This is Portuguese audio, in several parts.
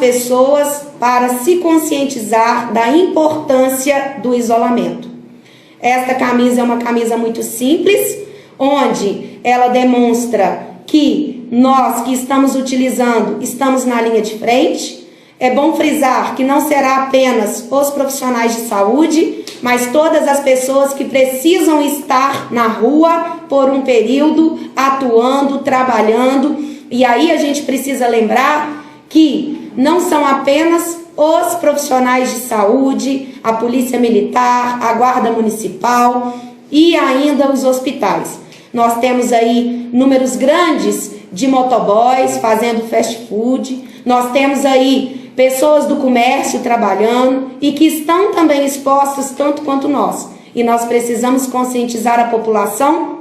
pessoas para se conscientizar da importância do isolamento. Esta camisa é uma camisa muito simples, onde ela demonstra que nós que estamos utilizando estamos na linha de frente. É bom frisar que não será apenas os profissionais de saúde, mas todas as pessoas que precisam estar na rua por um período, atuando, trabalhando. E aí a gente precisa lembrar que não são apenas os profissionais de saúde, a Polícia Militar, a Guarda Municipal e ainda os hospitais. Nós temos aí números grandes de motoboys fazendo fast food, nós temos aí pessoas do comércio trabalhando e que estão também expostas tanto quanto nós. E nós precisamos conscientizar a população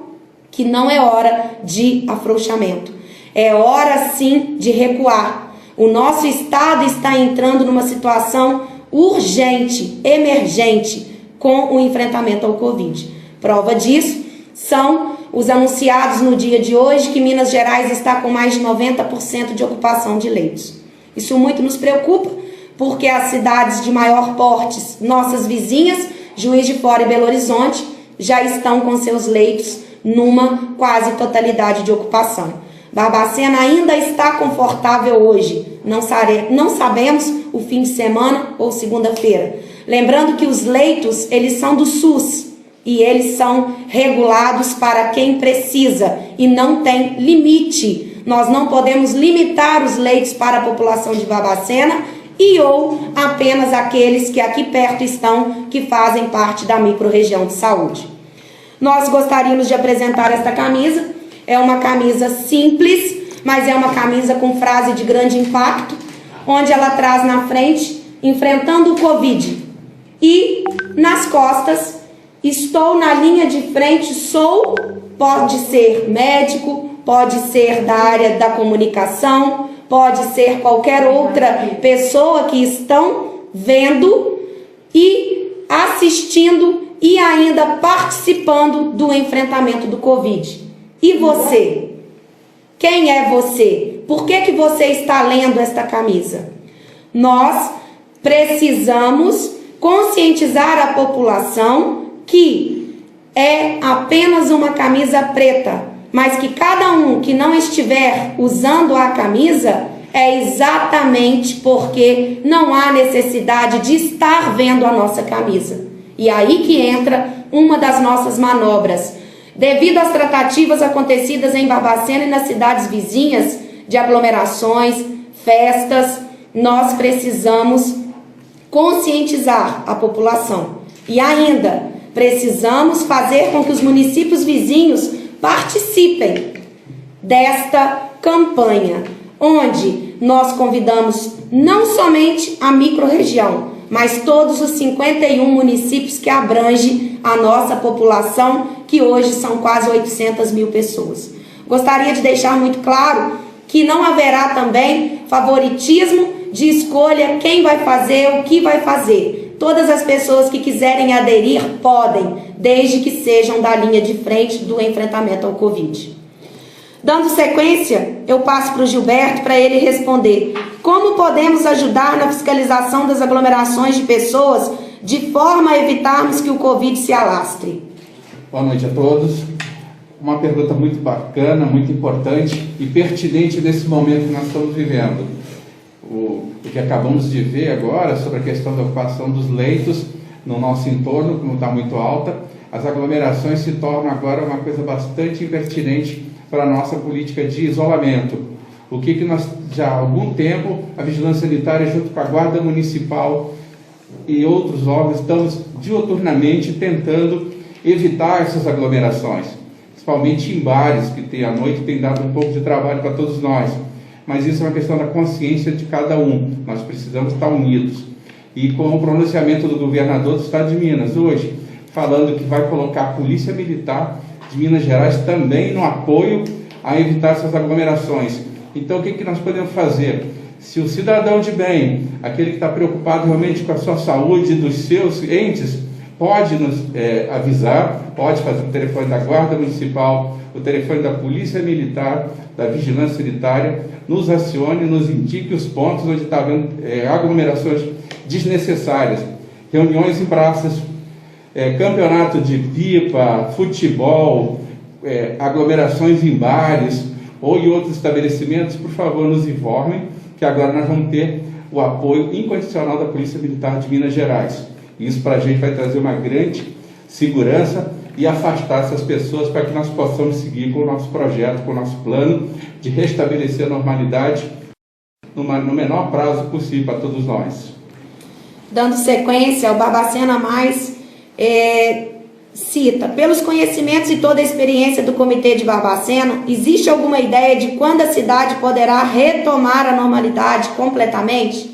que não é hora de afrouxamento. É hora sim de recuar. O nosso estado está entrando numa situação urgente, emergente, com o enfrentamento ao Covid. Prova disso são os anunciados no dia de hoje que Minas Gerais está com mais de 90% de ocupação de leitos. Isso muito nos preocupa, porque as cidades de maior porte, nossas vizinhas, Juiz de Fora e Belo Horizonte, já estão com seus leitos numa quase totalidade de ocupação. Barbacena ainda está confortável hoje, não sabemos o fim de semana ou segunda-feira. Lembrando que os leitos, eles são do SUS e eles são regulados para quem precisa e não tem limite. Nós não podemos limitar os leitos para a população de Barbacena e ou apenas aqueles que aqui perto estão, que fazem parte da microrregião de saúde. Nós gostaríamos de apresentar esta camisa. É uma camisa simples, mas é uma camisa com frase de grande impacto, onde ela traz na frente, enfrentando o Covid. E nas costas, estou na linha de frente, pode ser médico, pode ser da área da comunicação, pode ser qualquer outra pessoa que estão vendo e assistindo e ainda participando do enfrentamento do Covid. E você? Quem é você? Por que você está lendo esta camisa? Nós precisamos conscientizar a população que é apenas uma camisa preta, mas que cada um que não estiver usando a camisa é exatamente porque não há necessidade de estar vendo a nossa camisa. E aí que entra uma das nossas manobras. Devido às tratativas acontecidas em Barbacena e nas cidades vizinhas, de aglomerações, festas, nós precisamos conscientizar a população. E ainda, precisamos fazer com que os municípios vizinhos participem desta campanha, onde nós convidamos não somente a microrregião, mas todos os 51 municípios que abrangem a nossa população, que hoje são quase 800 mil pessoas. Gostaria de deixar muito claro que não haverá também favoritismo de escolha quem vai fazer, o que vai fazer. Todas as pessoas que quiserem aderir podem, desde que sejam da linha de frente do enfrentamento ao Covid. Dando sequência, eu passo para o Gilberto para ele responder. Como podemos ajudar na fiscalização das aglomerações de pessoas de forma a evitarmos que o Covid se alastre? Boa noite a todos. Uma pergunta muito bacana, muito importante e pertinente nesse momento que nós estamos vivendo. O que acabamos de ver agora sobre a questão da ocupação dos leitos no nosso entorno, como está muito alta, as aglomerações se tornam agora uma coisa bastante impertinente para a nossa política de isolamento. O que nós, já há algum tempo, a Vigilância Sanitária, junto com a Guarda Municipal e outros órgãos, estamos diuturnamente tentando evitar essas aglomerações, principalmente em bares, que à noite tem dado um pouco de trabalho para todos nós. Mas isso é uma questão da consciência de cada um. Nós precisamos estar unidos. E com o pronunciamento do governador do estado de Minas hoje, falando que vai colocar a Polícia Militar de Minas Gerais também no apoio a evitar essas aglomerações. Então, o que nós podemos fazer? Se o cidadão de bem, aquele que está preocupado realmente com a sua saúde e dos seus entes, pode nos avisar, pode fazer o telefone da Guarda Municipal, o telefone da Polícia Militar, da Vigilância Sanitária, nos acione, nos indique os pontos onde está havendo aglomerações desnecessárias, reuniões em praças, campeonato de pipa, futebol, aglomerações em bares ou em outros estabelecimentos. Por favor, nos informem, que agora nós vamos ter o apoio incondicional da Polícia Militar de Minas Gerais. Isso para a gente vai trazer uma grande segurança e afastar essas pessoas para que nós possamos seguir com o nosso projeto, com o nosso plano de restabelecer a normalidade no menor prazo possível para todos nós. Dando sequência, o Barbacena Mais cita: pelos conhecimentos e toda a experiência do Comitê de Barbacena, existe alguma ideia de quando a cidade poderá retomar a normalidade completamente?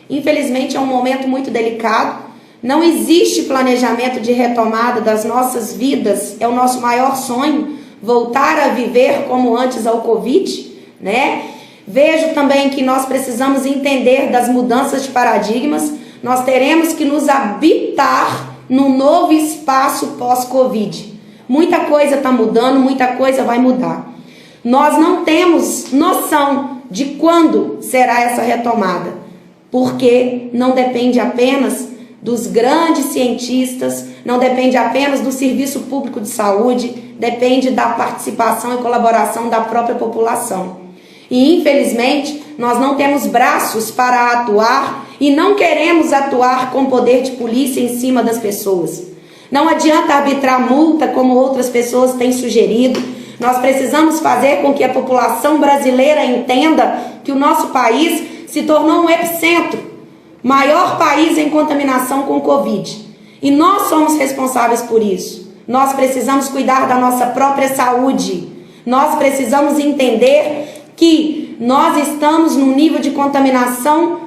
Infelizmente é um momento muito delicado, não existe planejamento de retomada das nossas vidas, é o nosso maior sonho, voltar a viver como antes ao Covid, né? Vejo também que nós precisamos entender das mudanças de paradigmas, nós teremos que nos habitar num novo espaço pós-Covid. Muita coisa está mudando, muita coisa vai mudar. Nós não temos noção de quando será essa retomada, porque não depende apenas dos grandes cientistas, não depende apenas do Serviço Público de Saúde, depende da participação e colaboração da própria população. E, infelizmente, nós não temos braços para atuar e não queremos atuar com poder de polícia em cima das pessoas. Não adianta arbitrar multa como outras pessoas têm sugerido. Nós precisamos fazer com que a população brasileira entenda que o nosso país se tornou um epicentro, maior país em contaminação com Covid. E nós somos responsáveis por isso. Nós precisamos cuidar da nossa própria saúde. Nós precisamos entender que nós estamos num nível de contaminação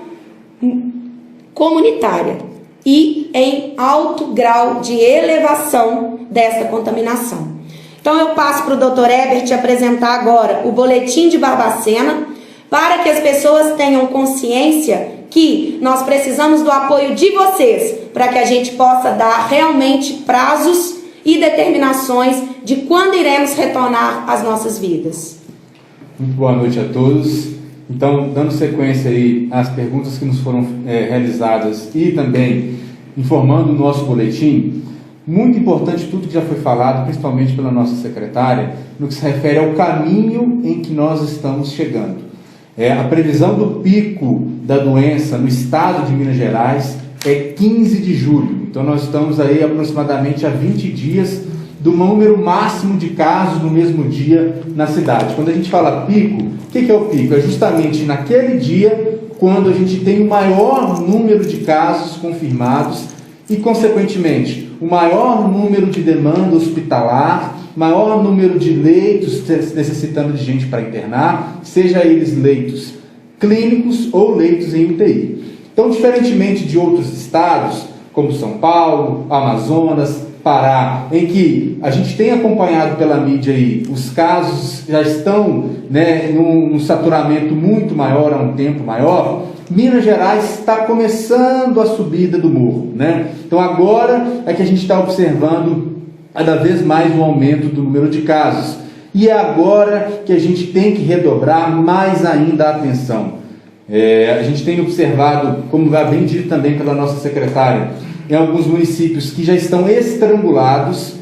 comunitária e em alto grau de elevação dessa contaminação. Então eu passo para o Dr. Herbert apresentar agora o boletim de Barbacena, para que as pessoas tenham consciência que nós precisamos do apoio de vocês, para que a gente possa dar realmente prazos e determinações de quando iremos retornar às nossas vidas. Muito boa noite a todos. Então, dando sequência aí às perguntas que nos foram realizadas e também informando o nosso boletim, muito importante tudo que já foi falado, principalmente pela nossa secretária, no que se refere ao caminho em que nós estamos chegando. A previsão do pico da doença no estado de Minas Gerais é 15 de julho. Então nós estamos aí aproximadamente a 20 dias do número máximo de casos no mesmo dia na cidade. Quando a gente fala pico, o que é o pico? É justamente naquele dia quando a gente tem o maior número de casos confirmados e, consequentemente, o maior número de demanda hospitalar, maior número de leitos necessitando de gente para internar, seja eles leitos clínicos ou leitos em UTI. Então, diferentemente de outros estados, como São Paulo, Amazonas, Pará, em que a gente tem acompanhado pela mídia aí, os casos já estão num saturamento muito maior, há um tempo maior, Minas Gerais está começando a subida do morro, Então agora é que a gente está observando cada vez mais um aumento do número de casos. E é agora que a gente tem que redobrar mais ainda a atenção. A gente tem observado, como já bem dito também pela nossa secretária, em alguns municípios que já estão estrangulados.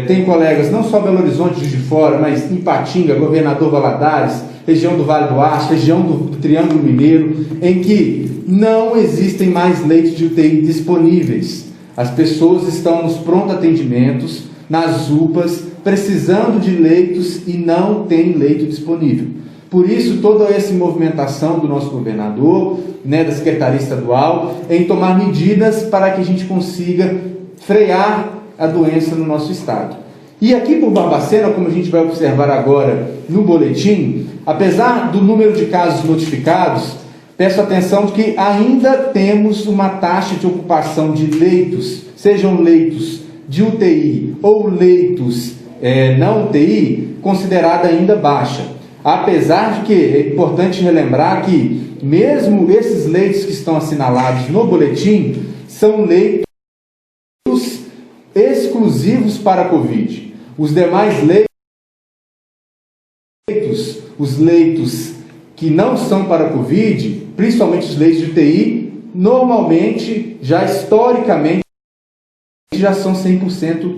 Tem colegas, não só Belo Horizonte, Juiz de Fora, mas em Ipatinga, Governador Valadares, região do Vale do Aço, região do Triângulo Mineiro, em que não existem mais leitos de UTI disponíveis. As pessoas estão nos pronto atendimentos, nas UPAs, precisando de leitos e não tem leito disponível. Por isso, toda essa movimentação do nosso governador, da Secretaria Estadual, em tomar medidas para que a gente consiga frear a doença no nosso estado. E aqui por Barbacena, como a gente vai observar agora no boletim, apesar do número de casos notificados, peço atenção que ainda temos uma taxa de ocupação de leitos, sejam leitos de UTI ou leitos não UTI, considerada ainda baixa. Apesar de que é importante relembrar que mesmo esses leitos que estão assinalados no boletim são leitos exclusivos para a Covid. Os demais leitos, os leitos que não são para a Covid, principalmente os leitos de UTI, normalmente, já historicamente, já são 100%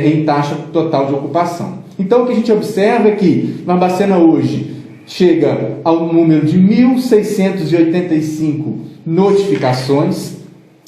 em taxa total de ocupação. Então, o que a gente observa é que Barbacena hoje chega ao número de 1.685 notificações,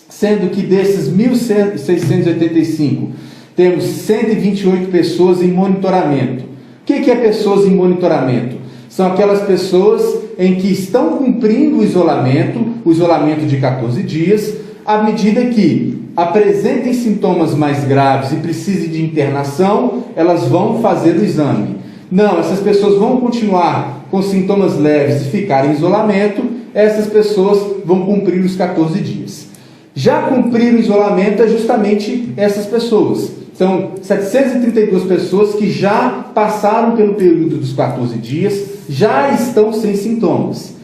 sendo que desses 1.685 temos 128 pessoas em monitoramento. O que é pessoas em monitoramento? São aquelas pessoas em que estão cumprindo o isolamento de 14 dias, à medida que apresentem sintomas mais graves e precisem de internação, elas vão fazer o exame. Não, essas pessoas vão continuar com sintomas leves e ficar em isolamento, essas pessoas vão cumprir os 14 dias. Já cumprir o isolamento é justamente essas pessoas. São 732 pessoas que já passaram pelo período dos 14 dias, já estão sem sintomas.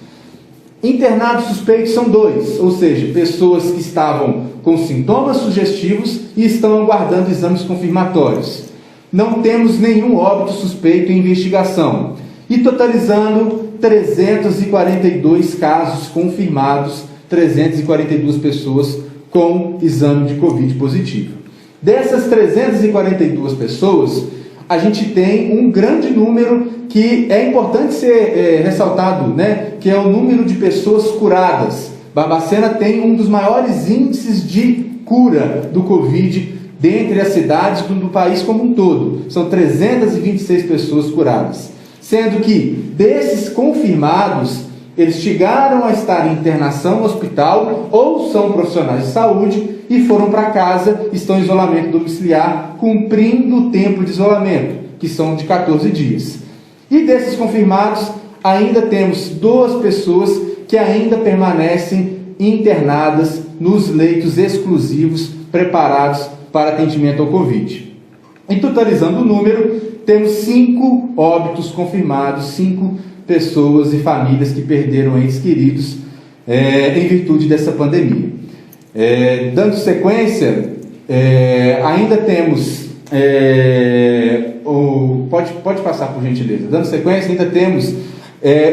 Internados suspeitos são 2, ou seja, pessoas que estavam com sintomas sugestivos e estão aguardando exames confirmatórios. Não temos nenhum óbito suspeito em investigação. E totalizando 342 casos confirmados, 342 pessoas com exame de Covid positivo. Dessas 342 pessoas, a gente tem um grande número que é importante ser ressaltado, né? Que é o número de pessoas curadas. Barbacena tem um dos maiores índices de cura do Covid dentre as cidades do país como um todo. São 326 pessoas curadas. Sendo que desses confirmados, eles chegaram a estar em internação no hospital ou são profissionais de saúde e foram para casa, estão em isolamento domiciliar, cumprindo o tempo de isolamento, que são de 14 dias. E desses confirmados, ainda temos 2 pessoas que ainda permanecem internadas nos leitos exclusivos preparados para atendimento ao Covid. E totalizando o número, temos 5 óbitos confirmados, 5 pessoas e famílias que perderam entes queridos em virtude dessa pandemia. Dando sequência, ainda temos... pode passar por gentileza. Dando sequência, ainda temos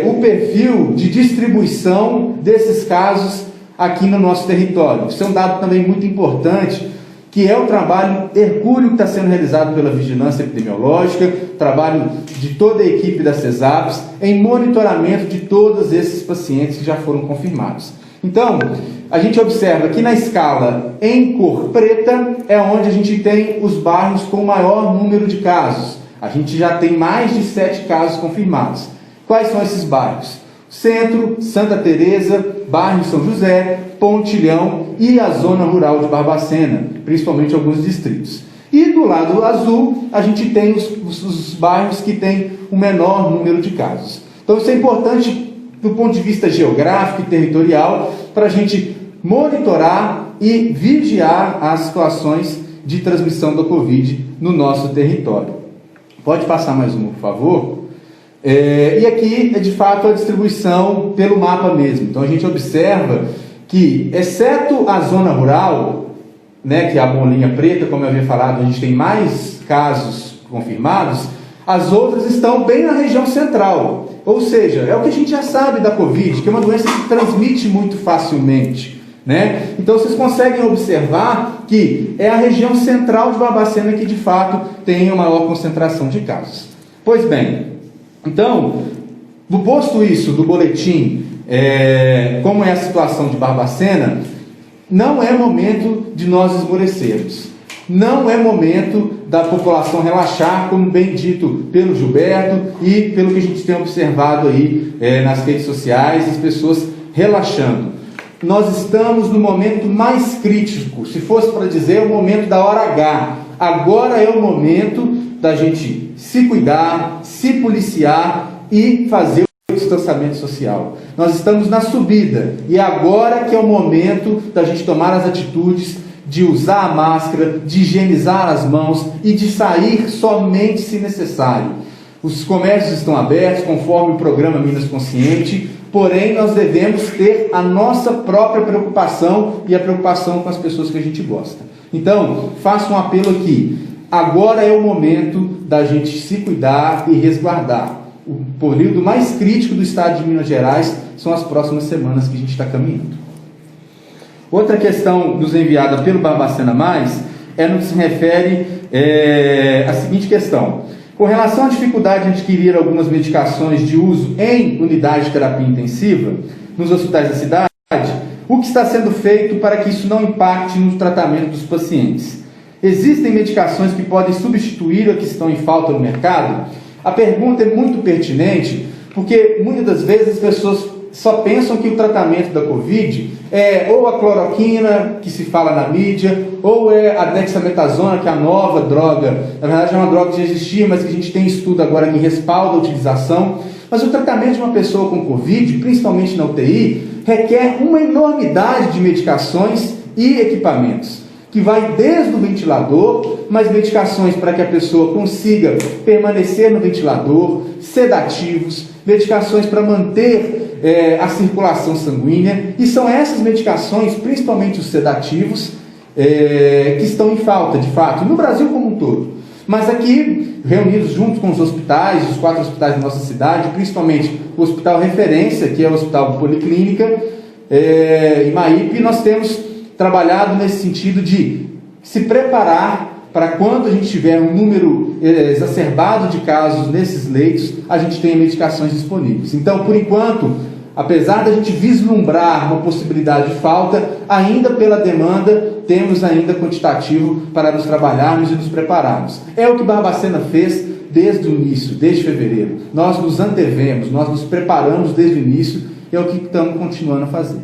o perfil de distribuição desses casos aqui no nosso território. Isso é um dado também muito importante, que é o trabalho hercúleo que está sendo realizado pela Vigilância Epidemiológica, trabalho de toda a equipe da CESAPS, em monitoramento de todos esses pacientes que já foram confirmados. Então, a gente observa que na escala em cor preta é onde a gente tem os bairros com maior número de casos. A gente já tem mais de 7 casos confirmados. Quais são esses bairros? Centro, Santa Teresa, bairro São José, Pontilhão e a zona rural de Barbacena, principalmente alguns distritos. E do lado azul, a gente tem os bairros que têm o menor número de casos. Então isso é importante do ponto de vista geográfico e territorial, para a gente monitorar e vigiar as situações de transmissão da Covid no nosso território. Pode passar mais uma, por favor? E aqui é de fato a distribuição pelo mapa mesmo. Então a gente observa que, exceto a zona rural, né, que é a bolinha preta, como eu havia falado, a gente tem mais casos confirmados, as outras estão bem na região central. Ou seja, é o que a gente já sabe da Covid, que é uma doença que transmite muito facilmente, né? Então vocês conseguem observar que é a região central de Barbacena que de fato tem a maior concentração de casos. Pois bem, então, posto isso do boletim, como é a situação de Barbacena, não é momento de nós esmorecermos. Não é momento da população relaxar, como bem dito pelo Gilberto e pelo que a gente tem observado aí nas redes sociais, as pessoas relaxando. Nós estamos no momento mais crítico, se fosse para dizer, é o momento da hora H. Agora é o momento da gente se cuidar, se policiar e fazer o distanciamento social. Nós estamos na subida e agora que é o momento da gente tomar as atitudes de usar a máscara, de higienizar as mãos e de sair somente se necessário. Os comércios estão abertos conforme o programa Minas Consciente, porém nós devemos ter a nossa própria preocupação e a preocupação com as pessoas que a gente gosta. Então, faço um apelo aqui. Agora é o momento da gente se cuidar e resguardar. O período mais crítico do estado de Minas Gerais são as próximas semanas que a gente está caminhando. Outra questão nos enviada pelo Barbacena Mais no que se refere à seguinte questão. Com relação à dificuldade de adquirir algumas medicações de uso em unidade de terapia intensiva nos hospitais da cidade, o que está sendo feito para que isso não impacte no tratamento dos pacientes? Existem medicações que podem substituir a que estão em falta no mercado? A pergunta é muito pertinente, porque muitas das vezes as pessoas só pensam que o tratamento da Covid é ou a cloroquina, que se fala na mídia, ou é a dexametasona, que é a nova droga. Na verdade é uma droga que já existia, mas que a gente tem estudo agora que respalda a utilização. Mas o tratamento de uma pessoa com Covid, principalmente na UTI, requer uma enormidade de medicações e equipamentos, que vai desde o ventilador, mas medicações para que a pessoa consiga permanecer no ventilador, sedativos, medicações para manter a circulação sanguínea, e são essas medicações, principalmente os sedativos, que estão em falta, de fato, no Brasil como um todo. Mas aqui, reunidos juntos com os hospitais, os 4 hospitais da nossa cidade, principalmente o Hospital Referência, que é o Hospital Policlínica, Imaípe, nós temos trabalhado nesse sentido de se preparar para quando a gente tiver um número exacerbado de casos nesses leitos, a gente tenha medicações disponíveis. Então, por enquanto, apesar da gente vislumbrar uma possibilidade de falta, ainda pela demanda, temos ainda quantitativo para nos trabalharmos e nos prepararmos. É o que Barbacena fez desde o início, desde fevereiro. Nós nos antevemos, nós nos preparamos desde o início, e é o que estamos continuando a fazer.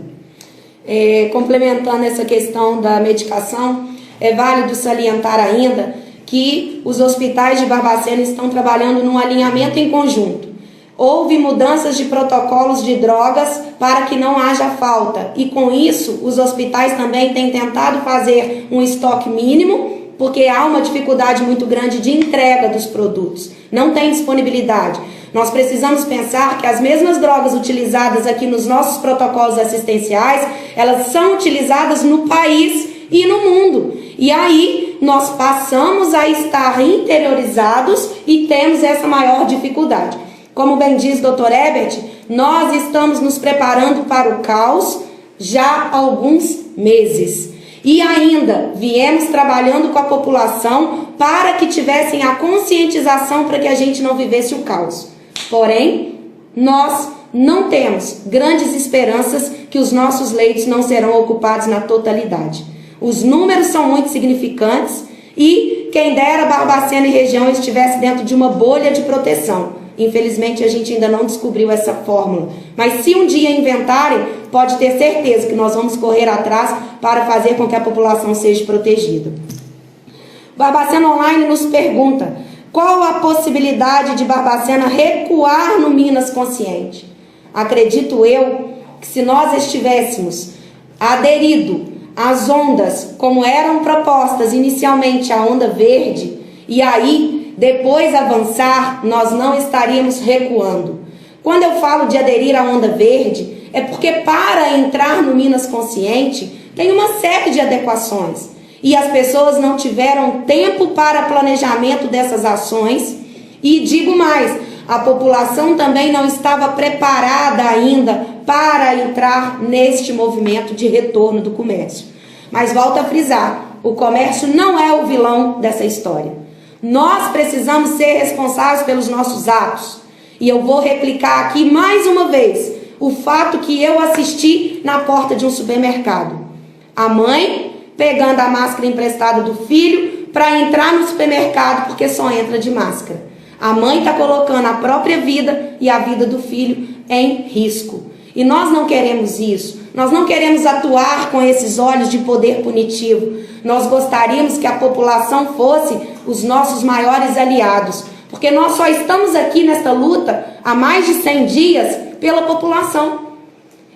Complementando essa questão da medicação, é válido salientar ainda que os hospitais de Barbacena estão trabalhando num alinhamento em conjunto. Houve mudanças de protocolos de drogas para que não haja falta, e com isso os hospitais também têm tentado fazer um estoque mínimo, porque há uma dificuldade muito grande de entrega dos produtos, não tem disponibilidade. Nós precisamos pensar que as mesmas drogas utilizadas aqui nos nossos protocolos assistenciais, elas são utilizadas no país e no mundo. E aí nós passamos a estar interiorizados e temos essa maior dificuldade. Como bem diz o Dr. Herbert, nós estamos nos preparando para o caos já há alguns meses. E ainda viemos trabalhando com a população para que tivessem a conscientização para que a gente não vivesse o caos. Porém, nós não temos grandes esperanças que os nossos leitos não serão ocupados na totalidade. Os números são muito significantes e quem dera Barbacena e região estivesse dentro de uma bolha de proteção. Infelizmente, a gente ainda não descobriu essa fórmula. Mas se um dia inventarem, pode ter certeza que nós vamos correr atrás para fazer com que a população seja protegida. Barbacena Online nos pergunta: qual a possibilidade de Barbacena recuar no Minas Consciente? Acredito eu que se nós estivéssemos aderido às ondas como eram propostas inicialmente, a onda verde, e aí depois avançar, nós não estaríamos recuando. Quando eu falo de aderir à onda verde, é porque para entrar no Minas Consciente tem uma série de adequações. E as pessoas não tiveram tempo para planejamento dessas ações. E digo mais, a população também não estava preparada ainda para entrar neste movimento de retorno do comércio. Mas volto a frisar, o comércio não é o vilão dessa história. Nós precisamos ser responsáveis pelos nossos atos. E eu vou replicar aqui mais uma vez o fato que eu assisti na porta de um supermercado. A mãe pegando a máscara emprestada do filho para entrar no supermercado porque só entra de máscara. A mãe está colocando a própria vida e a vida do filho em risco. E nós não queremos isso. Nós não queremos atuar com esses olhos de poder punitivo. Nós gostaríamos que a população fosse os nossos maiores aliados, porque nós só estamos aqui nesta luta há mais de 100 dias pela população.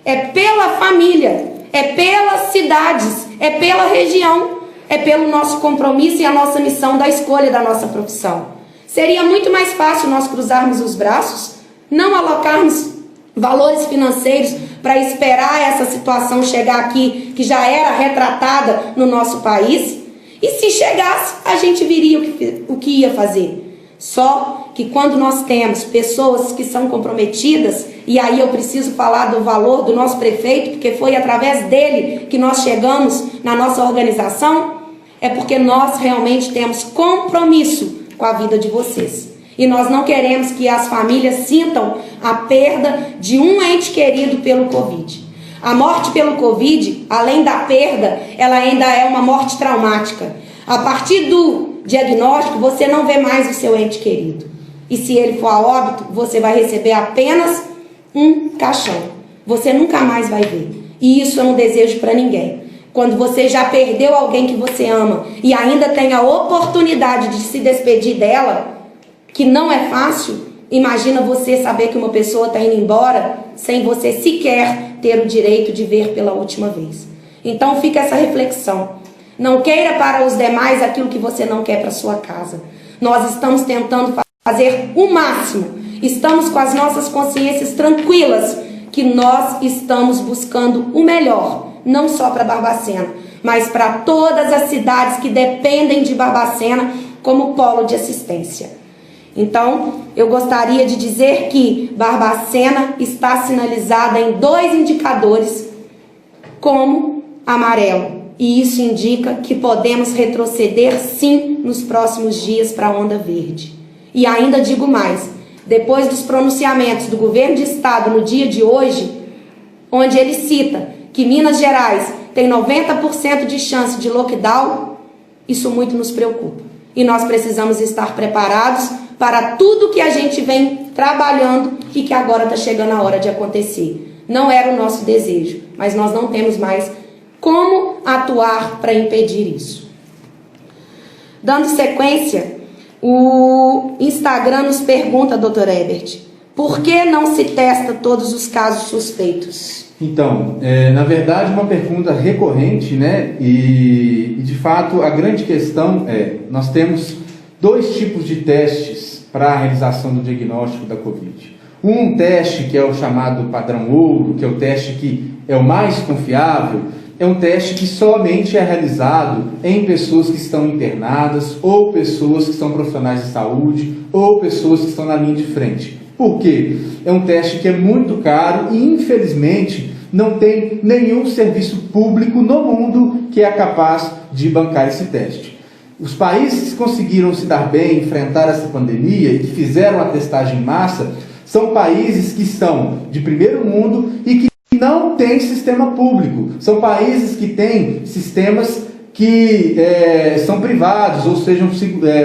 É pela família, é pelas cidades, é pela região, é pelo nosso compromisso e a nossa missão da escolha da nossa profissão. Seria muito mais fácil nós cruzarmos os braços, não alocarmos valores financeiros para esperar essa situação chegar aqui, que já era retratada no nosso país, E se chegasse, a gente viria o que ia fazer. Só que quando nós temos pessoas que são comprometidas, e aí eu preciso falar do valor do nosso prefeito, porque foi através dele que nós chegamos na nossa organização, é porque nós realmente temos compromisso com a vida de vocês. E nós não queremos que as famílias sintam a perda de um ente querido pelo Covid. A morte pelo Covid, além da perda, ela ainda é uma morte traumática. A partir do diagnóstico, você não vê mais o seu ente querido. E se ele for a óbito, você vai receber apenas um caixão. Você nunca mais vai ver. E isso é um desejo para ninguém. Quando você já perdeu alguém que você ama e ainda tem a oportunidade de se despedir dela, que não é fácil, imagina você saber que uma pessoa está indo embora sem você sequer ter o direito de ver pela última vez. Então fica essa reflexão. Não queira para os demais aquilo que você não quer para sua casa. Nós estamos tentando fazer o máximo. Estamos com as nossas consciências tranquilas que nós estamos buscando o melhor, não só para Barbacena, mas para todas as cidades que dependem de Barbacena como polo de assistência. Então, eu gostaria de dizer que Barbacena está sinalizada em 2 indicadores como amarelo. E isso indica que podemos retroceder sim nos próximos dias para a onda verde. E ainda digo mais, depois dos pronunciamentos do governo de estado no dia de hoje, onde ele cita que Minas Gerais tem 90% de chance de lockdown, isso muito nos preocupa. E nós precisamos estar preparados para tudo que a gente vem trabalhando e que agora está chegando a hora de acontecer. Não era o nosso desejo, mas nós não temos mais como atuar para impedir isso. Dando sequência, o Instagram nos pergunta, Dr. Herbert, por que não se testa todos os casos suspeitos? Então, na verdade, uma pergunta recorrente, né? E de fato, a grande questão é, nós temos 2 tipos de testes para a realização do diagnóstico da Covid. Um teste que é o chamado padrão ouro, que é o teste que é o mais confiável, é um teste que somente é realizado em pessoas que estão internadas, ou pessoas que são profissionais de saúde, ou pessoas que estão na linha de frente. Por quê? É um teste que é muito caro e, infelizmente, não tem nenhum serviço público no mundo que é capaz de bancar esse teste. Os países que conseguiram se dar bem, enfrentar essa pandemia e que fizeram a testagem em massa, são países que são de primeiro mundo e que não têm sistema público. São países que têm sistemas que são privados, ou sejam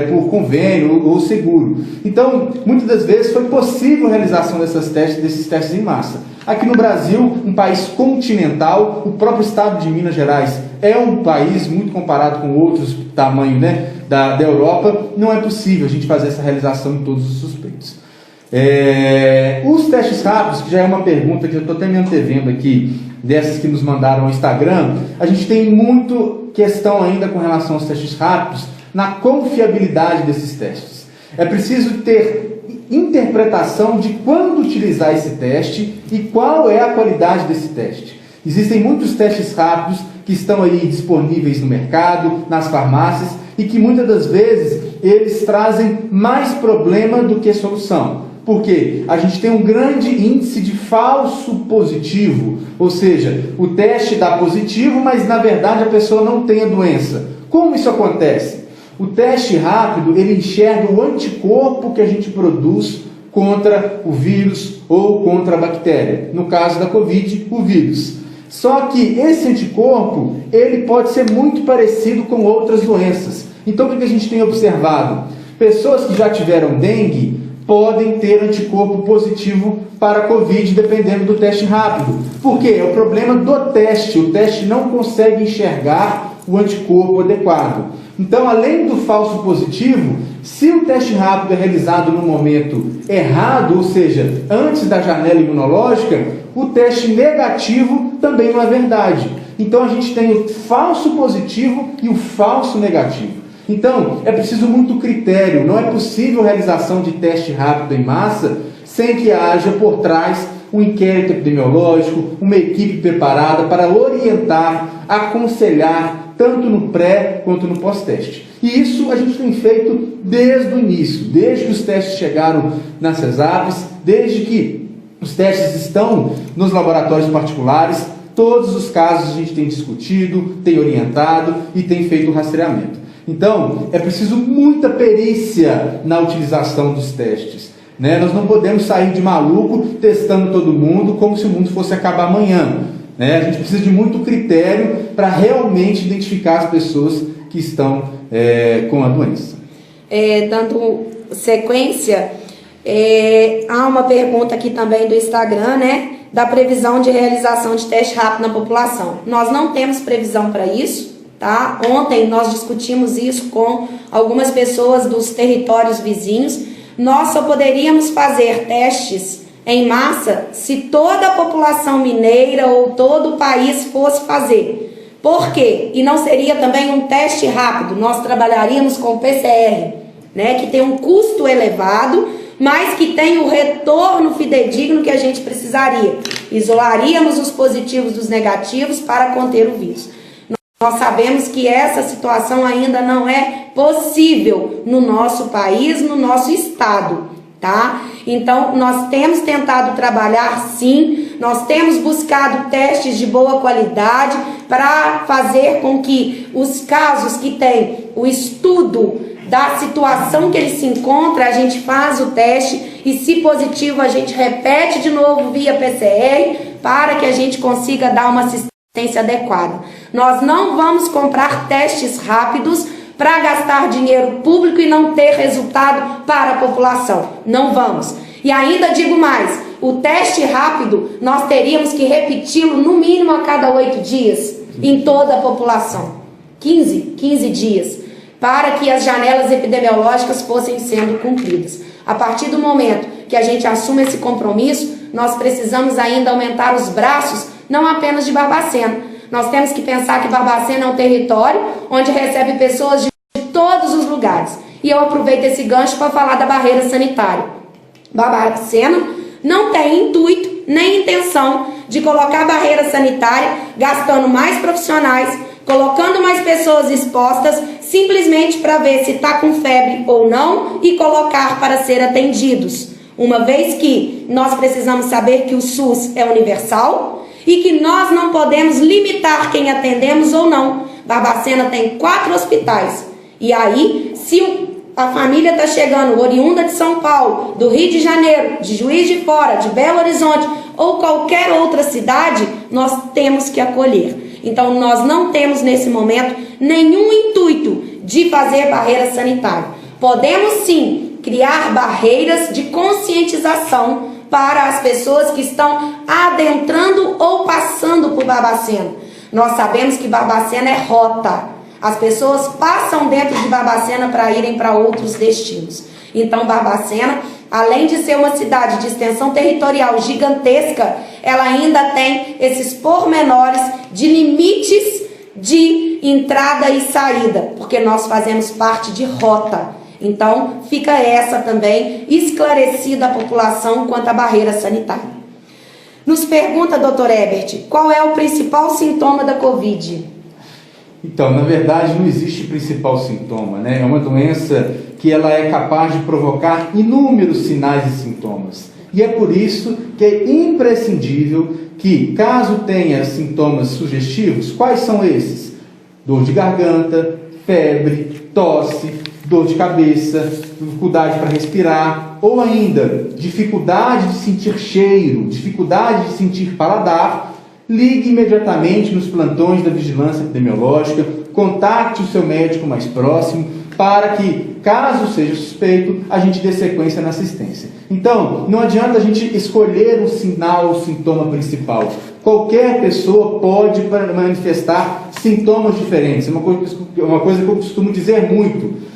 por convênio ou seguro. Então, muitas das vezes foi possível a realização desses testes em massa. Aqui no Brasil, um país continental, o próprio estado de Minas Gerais é um país muito comparado com outros tamanhos, né, da Europa, não é possível a gente fazer essa realização em todos os suspeitos. Os testes rápidos, que já é uma pergunta que eu estou até me antevendo aqui, dessas que nos mandaram ao Instagram, a gente tem muito questão ainda com relação aos testes rápidos, na confiabilidade desses testes. É preciso ter interpretação de quando utilizar esse teste e qual é a qualidade desse teste. Existem muitos testes rápidos que estão aí disponíveis no mercado, nas farmácias, e que muitas das vezes eles trazem mais problema do que solução. Porque a gente tem um grande índice de falso positivo, ou seja, o teste dá positivo, mas na verdade a pessoa não tem a doença. Como isso acontece? O teste rápido, ele enxerga o anticorpo que a gente produz contra o vírus ou contra a bactéria. No caso da Covid, o vírus. Só que esse anticorpo, ele pode ser muito parecido com outras doenças. Então o que a gente tem observado? Pessoas que já tiveram dengue podem ter anticorpo positivo para a Covid, dependendo do teste rápido. Por quê? É o problema do teste. O teste não consegue enxergar o anticorpo adequado. Então, além do falso positivo, se o teste rápido é realizado no momento errado, ou seja, antes da janela imunológica, o teste negativo também não é verdade. Então, a gente tem o falso positivo e o falso negativo. Então, é preciso muito critério. Não é possível a realização de teste rápido em massa sem que haja por trás um inquérito epidemiológico, uma equipe preparada para orientar, aconselhar tanto no pré quanto no pós-teste. E isso a gente tem feito desde o início, desde que os testes chegaram nas CESAPs, desde que os testes estão nos laboratórios particulares. Todos os casos a gente tem discutido, tem orientado e tem feito o rastreamento. Então, é preciso muita perícia na utilização dos testes, né? Nós não podemos sair de maluco testando todo mundo como se o mundo fosse acabar amanhã, né? A gente precisa de muito critério para realmente identificar as pessoas que estão com a doença. Dando sequência, há uma pergunta aqui também do Instagram, né? Da previsão de realização de teste rápido na população. Nós não temos previsão para isso, tá? Ontem nós discutimos isso com algumas pessoas dos territórios vizinhos. Nós só poderíamos fazer testes em massa se toda a população mineira ou todo o país fosse fazer. Por quê? E não seria também um teste rápido. Nós trabalharíamos com PCR, né? Que tem um custo elevado, mas que tem o retorno fidedigno que a gente precisaria. Isolaríamos os positivos dos negativos para conter o vírus. Nós sabemos que essa situação ainda não é possível no nosso país, no nosso estado, tá? Então, nós temos tentado trabalhar sim, nós temos buscado testes de boa qualidade para fazer com que os casos que tem o estudo da situação que ele se encontra, a gente faz o teste e, se positivo, a gente repete de novo via PCR para que a gente consiga dar uma assistência adequada. Nós não vamos comprar testes rápidos para gastar dinheiro público e não ter resultado para a população. Não vamos. E ainda digo mais, o teste rápido nós teríamos que repeti-lo no mínimo a cada 8 dias em toda a população. 15 dias. Para que as janelas epidemiológicas fossem sendo cumpridas. A partir do momento que a gente assume esse compromisso, nós precisamos ainda aumentar os braços, não apenas de Barbacena. Nós temos que pensar que Barbacena é um território onde recebe pessoas de todos os lugares. E eu aproveito esse gancho para falar da barreira sanitária. Barbacena não tem intuito nem intenção de colocar barreira sanitária, gastando mais profissionais, colocando mais pessoas expostas, simplesmente para ver se está com febre ou não e colocar para ser atendidos. Uma vez que nós precisamos saber que o SUS é universal e que nós não podemos limitar quem atendemos ou não. Barbacena tem 4 hospitais. E aí, se a família está chegando oriunda de São Paulo, do Rio de Janeiro, de Juiz de Fora, de Belo Horizonte ou qualquer outra cidade, nós temos que acolher. Então, nós não temos nesse momento nenhum intuito de fazer barreira sanitária. Podemos sim criar barreiras de conscientização para as pessoas que estão adentrando ou passando por Barbacena. Nós sabemos que Barbacena é rota. As pessoas passam dentro de Barbacena para irem para outros destinos. Então, Barbacena, além de ser uma cidade de extensão territorial gigantesca, ela ainda tem esses pormenores de limites de entrada e saída, porque nós fazemos parte de rota. Então, fica essa também esclarecida a população quanto à barreira sanitária. Nos pergunta, doutor Herbert, qual é o principal sintoma da Covid? Então, na verdade, não existe principal sintoma, né? É uma doença que ela é capaz de provocar inúmeros sinais e sintomas. E é por isso que é imprescindível que, caso tenha sintomas sugestivos, quais são esses? Dor de garganta, febre, tosse, dor de cabeça, dificuldade para respirar, ou ainda dificuldade de sentir cheiro, dificuldade de sentir paladar, ligue imediatamente nos plantões da vigilância epidemiológica, contacte o seu médico mais próximo, para que, caso seja suspeito, a gente dê sequência na assistência. Então, não adianta a gente escolher um sinal, o sintoma principal. Qualquer pessoa pode manifestar sintomas diferentes. É uma coisa que eu costumo dizer muito.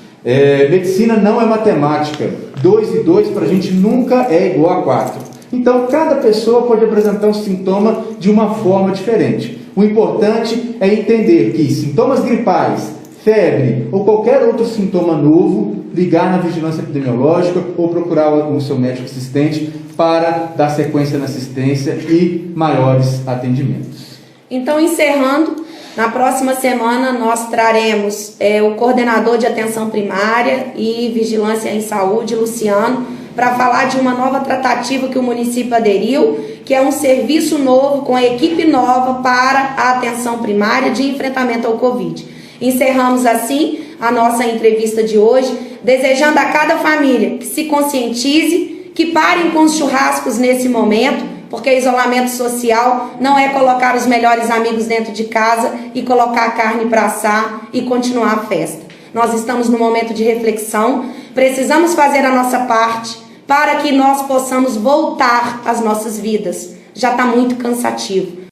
Medicina não é matemática. 2 e 2 para a gente nunca é igual a 4. Então, cada pessoa pode apresentar um sintoma de uma forma diferente. O importante é entender que sintomas gripais, febre ou qualquer outro sintoma novo, ligar na vigilância epidemiológica ou procurar o seu médico assistente para dar sequência na assistência e maiores atendimentos. Então, encerrando, Na próxima semana nós traremos o coordenador de atenção primária e vigilância em saúde, Luciano, para falar de uma nova tratativa que o município aderiu, que é um serviço novo com a equipe nova para a atenção primária de enfrentamento ao Covid. Encerramos assim a nossa entrevista de hoje, desejando a cada família que se conscientize, que parem com os churrascos nesse momento, porque isolamento social não é colocar os melhores amigos dentro de casa e colocar a carne para assar e continuar a festa. Nós estamos num momento de reflexão, precisamos fazer a nossa parte para que nós possamos voltar às nossas vidas. Já está muito cansativo.